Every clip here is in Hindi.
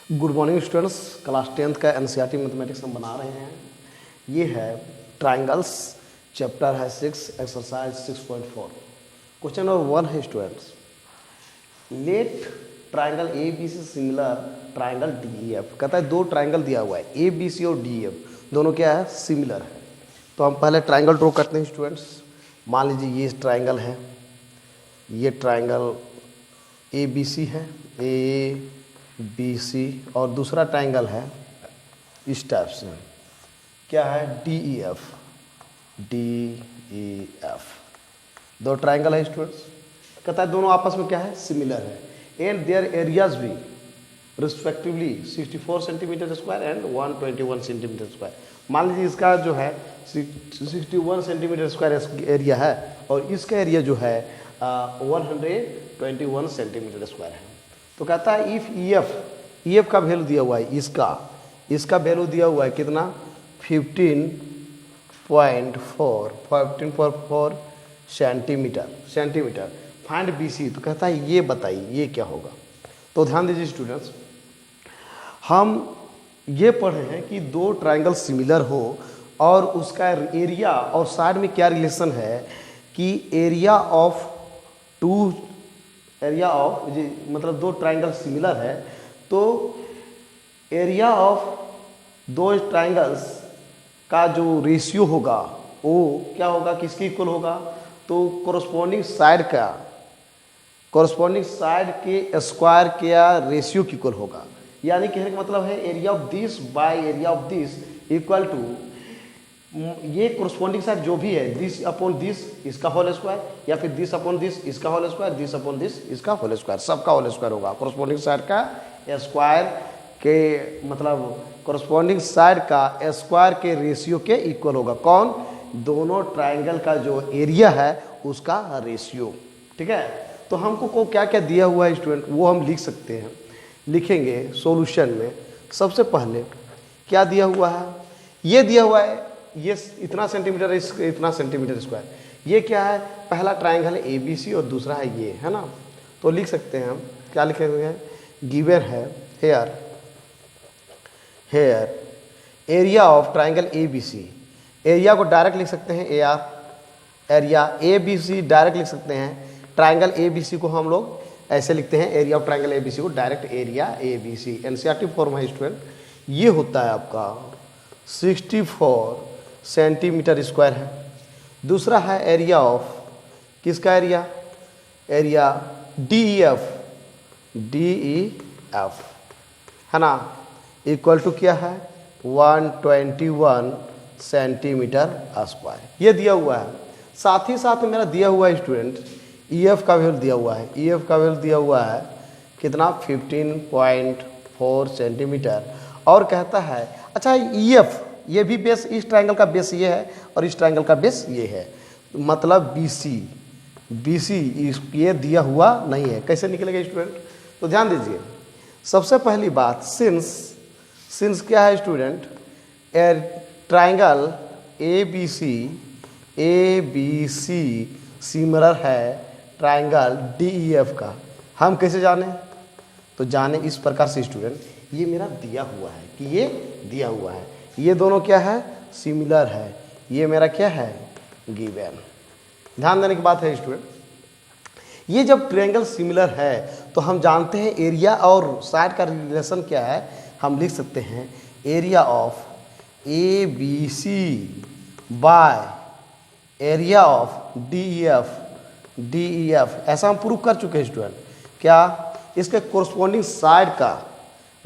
Good morning students, class 10th का एनसीईआरटी मैथमेटिक्स हम बना रहे हैं। ये है ट्राइंगल्स, चैप्टर है 6, एक्सरसाइज 6.4। क्वेश्चन नंबर 1 है students, let triangle A B C similar triangle D E F. कहता है दो ट्राइंगल दिया हुआ है, ए बी सी और डी एफ दोनों क्या है, सिमिलर है। तो हम पहले ट्राइंगल ड्रॉ करते हैं स्टूडेंट्स। मान लीजिए ये ट्राइंगल है, ये ट्राइंगल ए बी सी है, ए बी सी, और दूसरा ट्राइंगल है इस टाइप से, क्या है, D E F. D E F दो ट्राइंगल है स्टूडेंट्स। कहता है दोनों आपस में क्या है, सिमिलर है, एंड देयर एरियाज भी respectively 64 centimetre square and 121 centimetre square. मान लीजिए इसका जो है 61 सेंटीमीटर स्क्वायर एरिया है और इसका एरिया जो है 121 सेंटीमीटर स्क्वायर है। तो कहता है इफ ई एफ का वैल्यू दिया हुआ है, इसका वैल्यू दिया हुआ है कितना, 15.4 सेंटीमीटर। Find B C. तो कहता है ये बताइए ये क्या होगा। तो ध्यान दीजिए स्टूडेंट्स, हम ये पढ़े हैं कि दो ट्राइंगल सिमिलर हो और उसका एरिया और साइड में क्या रिलेशन है कि एरिया ऑफ मतलब दो ट्राइंगल सिमिलर है तो एरिया ऑफ दो ट्राइंगल्स का जो रेशियो होगा वो क्या होगा, किसके इक्वल होगा, तो कोरस्पॉन्डिंग साइड के स्क्वायर के रेशियो की इक्वल होगा। यानी कहने का मतलब है area of this by area of this equal to ये कोरस्पॉन्डिंग साइड जो भी है, दिस अपॉन दिस इसका होल स्क्वायर, या फिर दिस अपॉन दिस इसका whole square, this upon this इसका होल स्क्वायर, सबका होल स्क्वायर होगा। कोरस्पॉन्डिंग साइड का स्क्वायर के मतलब कोरस्पॉन्डिंग साइड का स्क्वायर के रेशियो के इक्वल होगा। कौन, दोनों ट्राइंगल का जो एरिया है उसका रेशियो। ठीक है, तो हमको को क्या क्या दिया हुआ है स्टूडेंट वो हम लिख सकते हैं। लिखेंगे सॉल्यूशन में, सबसे पहले क्या दिया हुआ है, ये दिया हुआ है, ये इतना सेंटीमीटर इतना सेंटीमीटर स्क्वायर। ये क्या है, पहला ट्राइंगल है ए बी सी और दूसरा है ये, है ना। तो लिख सकते हैं हम, क्या लिखे हुए हैं, गिवन है here area of triangle A B C. Area को डायरेक्ट लिख सकते हैं A R, area A B C direct लिख सकते हैं। ट्राइंगल ए बी सी को हम लोग ऐसे लिखते हैं, area of triangle A B C को direct area A B C. NCERT form है स्टूडेंट, ये होता है आपका 64 सेंटीमीटर स्क्वायर है। दूसरा है एरिया ऑफ किसका एरिया डी ई एफ है ना, इक्वल टू क्या है 121 सेंटीमीटर स्क्वायर। ये दिया हुआ है। साथ ही साथ में मेरा दिया हुआ है स्टूडेंट ई एफ का वैल्यू दिया हुआ है। ई एफ का वैल्यू दिया हुआ है कितना, 15.4 सेंटीमीटर। और कहता है अच्छा ई एफ, ये भी बेस, इस ट्रायंगल का बेस ये है और इस ट्रायंगल का बेस ये है, मतलब बी सी ये दिया हुआ नहीं है। कैसे निकलेगा स्टूडेंट, तो ध्यान दीजिए। सबसे पहली बात, सिंस क्या है student, triangle A B C similar है ट्रायंगल डी ई एफ का। हम कैसे जाने, तो जाने इस प्रकार से स्टूडेंट, ये मेरा दिया हुआ है कि ये दिया हुआ है, ये दोनों क्या है, सिमिलर है, ये मेरा क्या है, गिवन। ध्यान देने की बात है स्टूडेंट, ये जब ट्रायंगल सिमिलर है तो हम जानते हैं एरिया और साइड का रिलेशन क्या है। हम लिख सकते हैं area of A B C by area of D E F. ऐसा हम प्रूव कर चुके हैं स्टूडेंट। क्या, इसके कोरस्पॉन्डिंग साइड का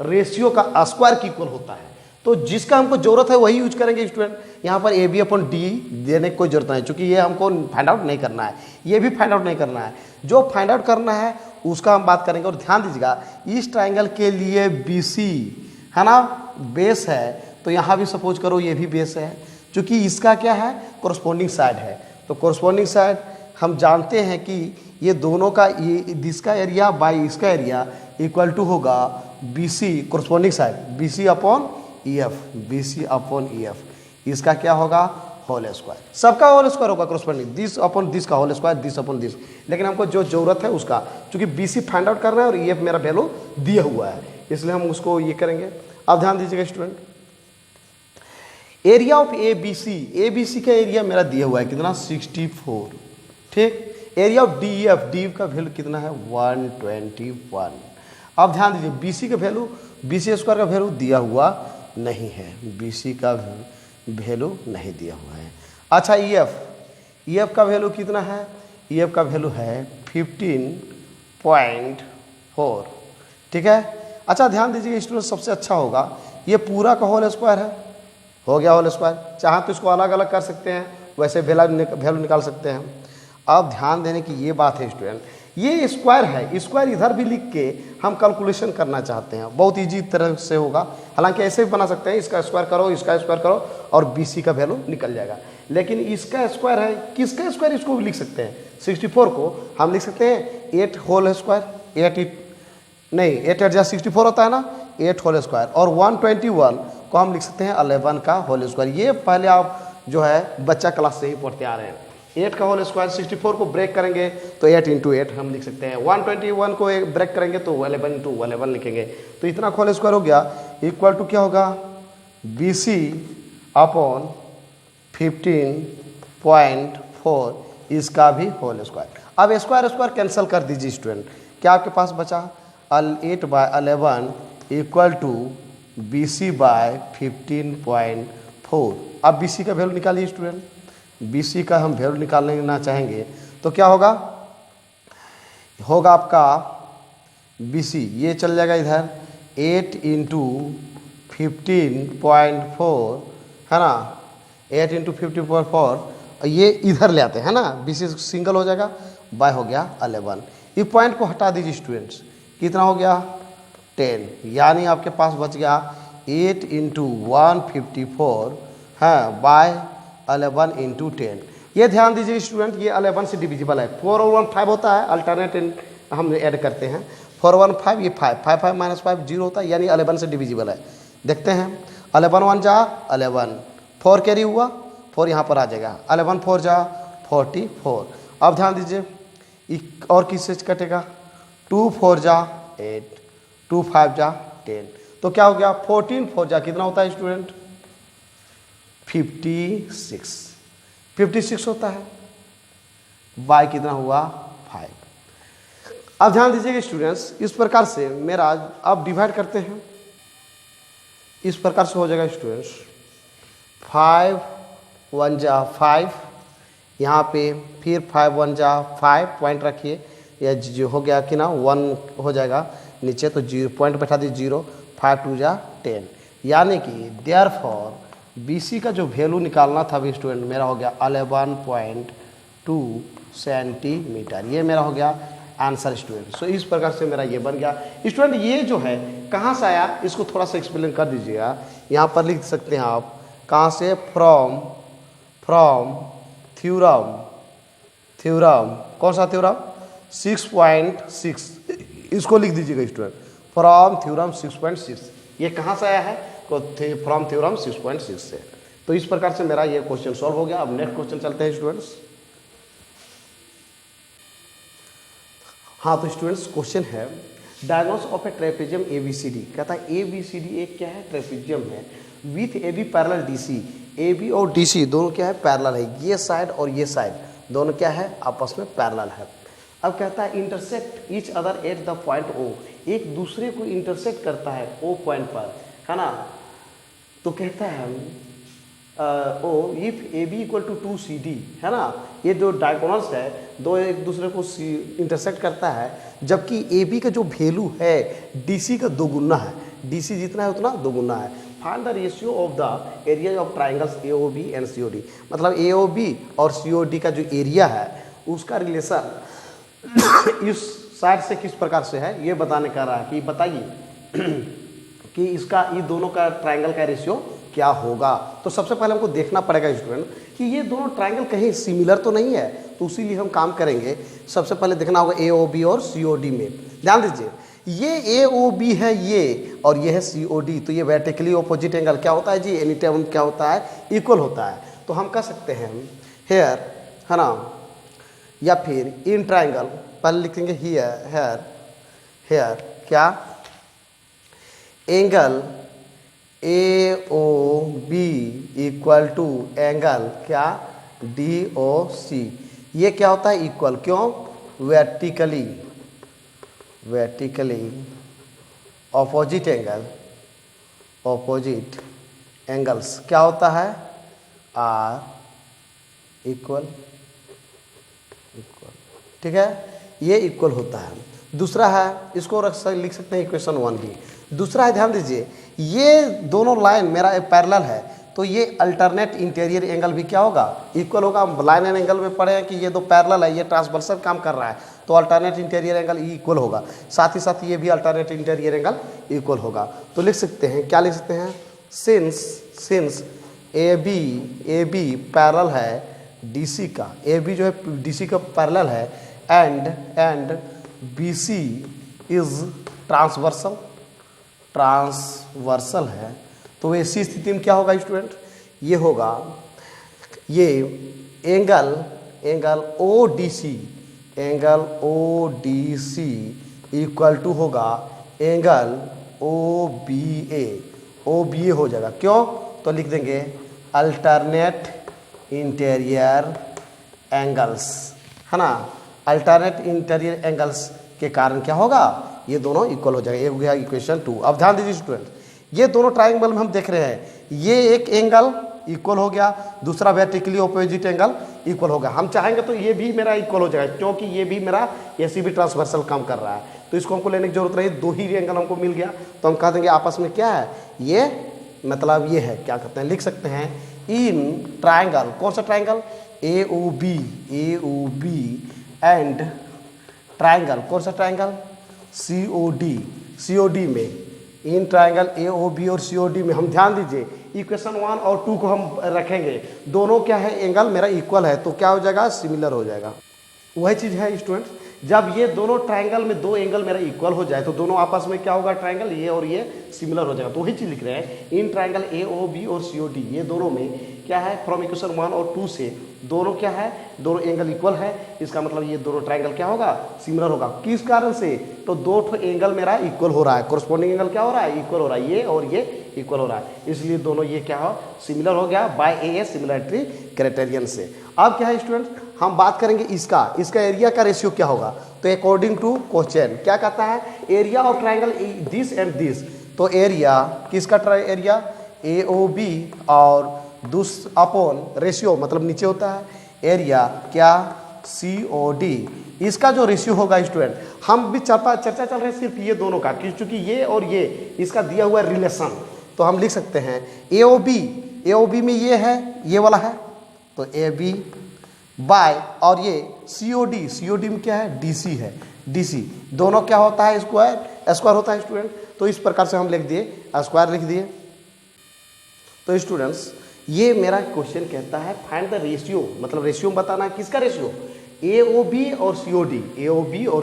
रेशियो का स्क्वायर की इक्वल होता है। तो जिसका हमको जरूरत है वही यूज करेंगे स्टूडेंट। यहाँ पर ए बी अपॉन डी देने की कोई जरूरत नहीं, क्योंकि ये हमको फाइंड आउट नहीं करना है, ये भी फाइंड आउट नहीं करना है। जो फाइंड आउट करना है उसका हम बात करेंगे। और ध्यान दीजिएगा, इस ट्राइंगल के लिए बी सी है ना बेस है, तो यहाँ भी सपोज करो ये भी बेस है, क्योंकि इसका क्या है, कोरस्पॉन्डिंग साइड है। तो कोरस्पॉन्डिंग साइड हम जानते हैं कि ये दोनों का, ये इसका एरिया बाई इसका एरिया इक्वल टू होगा B C, corresponding side B C upon E F. इसका क्या होगा, होल स्क्वायर, सबका होल स्क्वायर होगा कोरस्पॉन्डिंग, दिस अपॉन दिस का whole square, this upon this. लेकिन हमको जो जरूरत है उसका, क्योंकि बी सी फाइंड आउट करना है और ई एफ मेरा वैल्यू दिया हुआ है, इसलिए हम उसको ये करेंगे। अब ध्यान दीजिएगा student, area of A B C का एरिया मेरा दिया हुआ है कितना 64, ठीक। Area of D E F का वैल्यू कितना है 121। अब ध्यान दीजिए बी सी का वैल्यू, बी सी स्क्वायर का वैल्यू दिया हुआ नहीं है, बी सी का वैल्यू नहीं दिया हुआ है। अच्छा ई एफ का वैल्यू कितना है, ई एफ का वैल्यू है 15.4, ठीक है। अच्छा ध्यान दीजिए स्टूडेंट, सबसे अच्छा होगा ये पूरा का होल स्क्वायर है, हो गया होल स्क्वायर। चाहे तो इसको अलग अलग कर सकते हैं, वैसे वैल्यू निकाल सकते हैं। अब ध्यान देने की ये बात है स्टूडेंट, ये स्क्वायर है, स्क्वायर इधर भी लिख के हम कैलकुलेशन करना चाहते हैं, बहुत इजी तरह से होगा। हालांकि ऐसे भी बना सकते हैं, इसका स्क्वायर करो, इसका स्क्वायर करो और बी सी का वैल्यू निकल जाएगा। लेकिन इसका स्क्वायर है, किसका स्क्वायर, इसको भी लिख सकते हैं। 64 को हम लिख सकते हैं 8 होल स्क्वायर, 8 8 64 होता है ना, 8 होल स्क्वायर। और 121 को हम लिख सकते हैं 11 का होल स्क्वायर। ये पहले आप जो है बच्चा क्लास से ही पढ़ते आ रहे हैं। 8 का होल स्क्वायर, 64 को ब्रेक करेंगे तो 8 × 8 हम लिख सकते हैं। 121 को ब्रेक करेंगे तो 11 × 11 लिखेंगे। तो इतना होल स्क्वायर हो गया, इक्वल टू क्या होगा बी सी अपॉन 15.4, इसका भी होल स्क्वायर। अब स्क्वायर स्क्वायर कैंसिल कर दीजिए स्टूडेंट, क्या आपके पास बचा 8/11 equal to B C by 15.4। अब बी सी का वैल्यू निकालिए स्टूडेंट, बी सी का हम वैल्यू निकालना चाहेंगे तो क्या होगा, आपका बी सी ये चल जाएगा इधर 8 × 15.4 है ना, 8 × 15.4, ये इधर ले आते हैं ना, बी सी सिंगल हो जाएगा, बाय हो गया 11। इस पॉइंट को हटा दीजिए स्टूडेंट्स, कितना हो गया 10, यानी आपके पास बच गया 8 × 154 है बाय 11 × 10। ये ध्यान दीजिए स्टूडेंट, ये 11 से डिविजिबल है। 4 और 1 5 होता है, अल्टरनेट हम ऐड करते हैं। 4 1 5, ये 5 5 5 -5 0 होता है, यानी 11 से डिविजिबल है। देखते हैं 11 1 जा 11, 4 कैरी हुआ, 4 यहाँ पर आ जाएगा, 11 4 जा 44। अब ध्यान दीजिए और किससे कटेगा, 2 4 जा 8, 2 5 जा 10, तो क्या हो गया 14 4 जा कितना होता है स्टूडेंट 56 होता है, बाय कितना हुआ 5। अब ध्यान दीजिएगा स्टूडेंट्स, इस प्रकार से मेरा अब डिवाइड करते हैं, इस प्रकार से हो जाएगा स्टूडेंट्स 5 1 जा 5, यहाँ पे फिर 5 1 जा 5 पॉइंट रखिए, या जो हो गया कि ना 1 हो जाएगा नीचे, तो 0 पॉइंट बैठा दीजिए 0, 5 2 जा 10, यानी कि देयरफॉर बी सी का जो वैल्यू निकालना था भी स्टूडेंट मेरा हो गया 11.2 सेंटीमीटर। ये मेरा हो गया आंसर स्टूडेंट। सो इस प्रकार से मेरा ये बन गया स्टूडेंट। ये जो है कहाँ से आया, इसको थोड़ा सा एक्सप्लेन कर दीजिएगा। यहाँ पर लिख सकते हैं आप कहाँ से, फ्रॉम थ्योरम, कौन सा थ्योरम 6.6, इसको लिख दीजिएगा स्टूडेंट, फ्रॉम थ्योरम 6.6। ये कहाँ से आया है, फ्रॉम थ्योरम 6.6 से। तो इस प्रकार से मेरा ये क्वेश्चन सॉल्व हो गया। अब नेक्स्ट क्वेश्चन चलते हैं स्टूडेंट्स। हाँ तो स्टूडेंट्स क्वेश्चन है, diagonals of A trapezium ABCD, कहता है ABCD एक क्या है, ट्रेपेजियम है, with AB parallel DC, AB और DC दोनों क्या है पैरेलल है, ये साइड और ये साइड दोनों क्या है आपस में पैरेलल है। अब कहता है intersect each other at the point O, एक दूसरे को इंटरसेक्ट करता है O पॉइंट पर, है ना। तो कहता है ओ इफ AB = 2CD, है ना, ये जो डायगोनल्स है दो एक दूसरे को इंटरसेक्ट करता है, जबकि AB का जो वैल्यू है DC का दोगुना है, DC जितना है उतना दोगुना है। Find the ratio of the area of triangles AOB and COD, मतलब AOB और COD का जो एरिया है उसका रिलेशन इस साइड से किस प्रकार से है ये बताने का रहा है कि बताइए कि इसका ये दोनों का ट्रायंगल का रेशियो क्या होगा। तो सबसे पहले हमको देखना पड़ेगा स्टूडेंट कि ये दोनों ट्रायंगल कहीं सिमिलर तो नहीं है, तो इसीलिए हम काम करेंगे। सबसे पहले देखना होगा AOB और COD में। ध्यान दीजिए ये AOB है ये, और ये है COD, तो ये वर्टिकली ऑपोजिट एंगल क्या होता है जी, एनी टाइम क्या होता है इक्वल होता है। तो हम कह सकते हैं हेयर, है ना, या फिर इन ट्रायंगल, पहले लिखेंगे हियर हेयर हेयर क्या angle A O B equal to angle क्या डी ओ सी। ये क्या होता है इक्वल, क्यों, वर्टिकली ऑपोजिट एंगल्स क्या होता है आर इक्वल, ठीक है, ये इक्वल होता है। दूसरा है, इसको लिख सकते हैं इक्वेशन 1 भी। दूसरा है, ध्यान दीजिए, ये दोनों लाइन मेरा पैरेलल है, तो ये अल्टरनेट इंटीरियर एंगल भी क्या होगा इक्वल होगा। हम लाइन एंड एंगल में पढ़े हैं कि ये दो पैरेलल है, ये ट्रांसवर्सल काम कर रहा है, तो अल्टरनेट इंटीरियर एंगल इक्वल होगा। साथ ही साथ ये भी अल्टरनेट इंटीरियर एंगल इक्वल होगा। तो लिख सकते हैं, क्या लिख सकते हैं, सिंस ए बी पैरेलल है DC का, ए बी जो है DC का पैरेलल है, एंड BC इज ट्रांसवर्सल है, तो ऐसी स्थिति में क्या होगा स्टूडेंट, ये होगा, ये एंगल ODC इक्वल टू होगा एंगल OBA हो जाएगा। क्यों, तो लिख देंगे अल्टरनेट इंटीरियर एंगल्स, है ना। अल्टरनेट इंटीरियर एंगल्स के कारण क्या होगा, ये दोनों इक्वल हो जाएगा। ये हो गया इक्वेशन 2। अब ध्यान दीजिए स्टूडेंट, ये दोनों ट्राइंगल में हम देख रहे हैं, ये एक एंगल इक्वल हो गया, दूसरा वर्टिकली ऑपोजिट एंगल इक्वल हो गया। हम चाहेंगे तो ये भी मेरा इक्वल हो जाएगा, क्योंकि ये भी मेरा ऐसी भी ट्रांसवर्सल काम कर रहा है, तो इसको हमको लेने की जरूरत नहीं, दो ही एंगल हमको मिल गया, तो हम कह देंगे आपस में क्या है, ये मतलब ये है, क्या कहते हैं, लिख सकते हैं इन ट्राइंगल, कौन सा ट्राइंगल, AOB एंड ट्राइंगल, कौन सा ट्राइंगल, COD में, इन ट्राइंगल AOB और COD में हम ध्यान दीजिए इक्वेशन 1 और 2 को हम रखेंगे, दोनों क्या है एंगल मेरा इक्वल है, तो क्या हो जाएगा, सिमिलर हो जाएगा। वही चीज़ है स्टूडेंट, जब ये दोनों ट्राइंगल में दो एंगल मेरा इक्वल हो जाए तो दोनों आपस में क्या होगा, ट्राइंगल ये और ये सिमिलर हो जाएगा। तो वही चीज़ लिख रहे हैं, इन ट्राइंगल AOB और COD, ये दोनों में क्या है, फ्रॉम इक्वेशन 1 और 2 से दोनों क्या है, दोनों एंगल इक्वल है, इसका मतलब ये दोनों ट्राइंगल क्या होगा, सिमिलर होगा। किस कारण से, तो दो एंगल मेरा इक्वल हो रहा है, कोरस्पॉन्डिंग एंगल क्या हो रहा है, इक्वल हो रहा है, ये और ये इक्वल हो रहा है, इसलिए दोनों ये क्या हो, सिमिलर हो गया बाय ए सिमिलरिटी क्राइटेरियन से। अब क्या है स्टूडेंट, हम बात करेंगे इसका एरिया का रेशियो क्या होगा, तो अकॉर्डिंग टू क्वेश्चन क्या कहता है, area of triangle this and this, तो एरिया किसका एरिया, AOB और अपॉन रेशियो मतलब नीचे होता है एरिया क्या, COD, इसका जो रेशियो होगा स्टूडेंट, हम भी चर्चा चल रहे हैं सिर्फ ये दोनों का, क्योंकि ये और ये इसका दिया हुआ रिलेशन, तो हम लिख सकते हैं AOB में ये है, ये वाला है, तो AB बाय, और ये COD में क्या है, DC है, DC दोनों क्या होता है, स्क्वायर होता है स्टूडेंट। तो इस प्रकार से हम लिख दिए, स्क्वायर लिख दिए। तो स्टूडेंट्स ये मेरा क्वेश्चन कहता है फाइंड द रेशियो, मतलब रेशियो बताना, किसका रेशियो, AOB और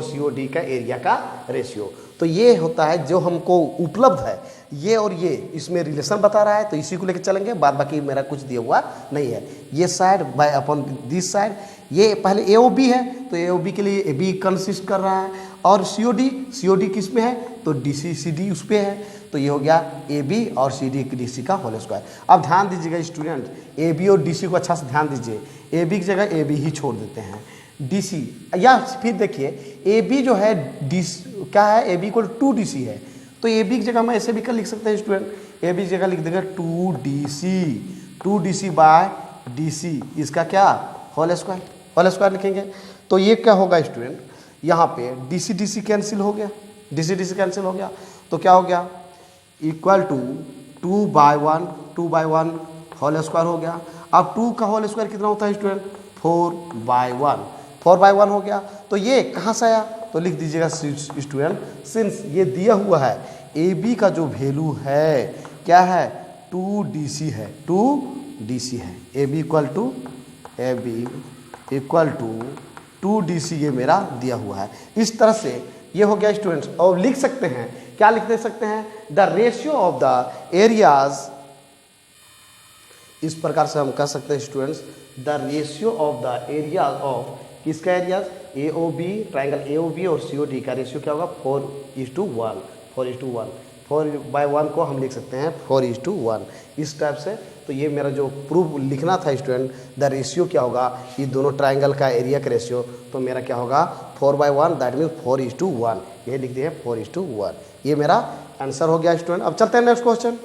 COD का एरिया का रेशियो। तो ये होता है जो हमको उपलब्ध है, ये और ये इसमें रिलेशन बता रहा है, तो इसी को लेकर चलेंगे, बाद बाकी मेरा कुछ दिया हुआ नहीं है। ये side by upon this side, ये पहले AOB है तो AOB के लिए AB कंसिस्ट कर रहा है, और COD किस में है, तो CD उस पर है, तो ये हो गया AB और DC का होल स्क्वायर। अब ध्यान दीजिएगा स्टूडेंट, AB और DC को अच्छा से ध्यान दीजिए, AB की जगह AB ही छोड़ देते हैं, DC या फिर देखिए AB जो है क्या है, AB इक्वल 2DC है, तो AB की जगह हम ऐसे भी कर लिख सकते हैं स्टूडेंट, AB की जगह लिख देंगे 2DC बाय DC, इसका क्या होल स्क्वायर लिखेंगे। तो ये क्या होगा स्टूडेंट, यहाँ पे DC कैंसिल हो गया, DC कैंसिल हो गया, तो क्या हो गया, equal to 2 by 1 whole square हो गया। अब 2 का होल स्क्वायर कितना होता है स्टूडेंट, 4 बाय 1 हो गया। तो ये कहाँ से आया, तो लिख दीजिएगा स्टूडेंट, सिंस ये दिया हुआ है AB का जो वैल्यू है क्या है, 2DC है, AB इक्वल टू 2DC ये मेरा दिया हुआ है। इस तरह से ये हो गया स्टूडेंट्स। और लिख सकते हैं, क्या लिख दे सकते हैं, the ratio of the areas, इस प्रकार से हम कह सकते हैं students, the ratio of the areas of, किसका एरियाज, AOB, ट्राइंगल AOB और COD का रेशियो क्या होगा, 4:1 4/1 को हम लिख सकते हैं 4:1 इस टाइप से। तो ये मेरा जो प्रूफ लिखना था स्टूडेंट, द रेशियो क्या होगा, ये दोनों ट्राइंगल का एरिया का रेशियो, तो मेरा क्या होगा 4/1, दैट मीन्स 4:1। ये लिख दिए 4:1। ये मेरा आंसर हो गया स्टूडेंट। अब चलते हैं नेक्स्ट क्वेश्चन।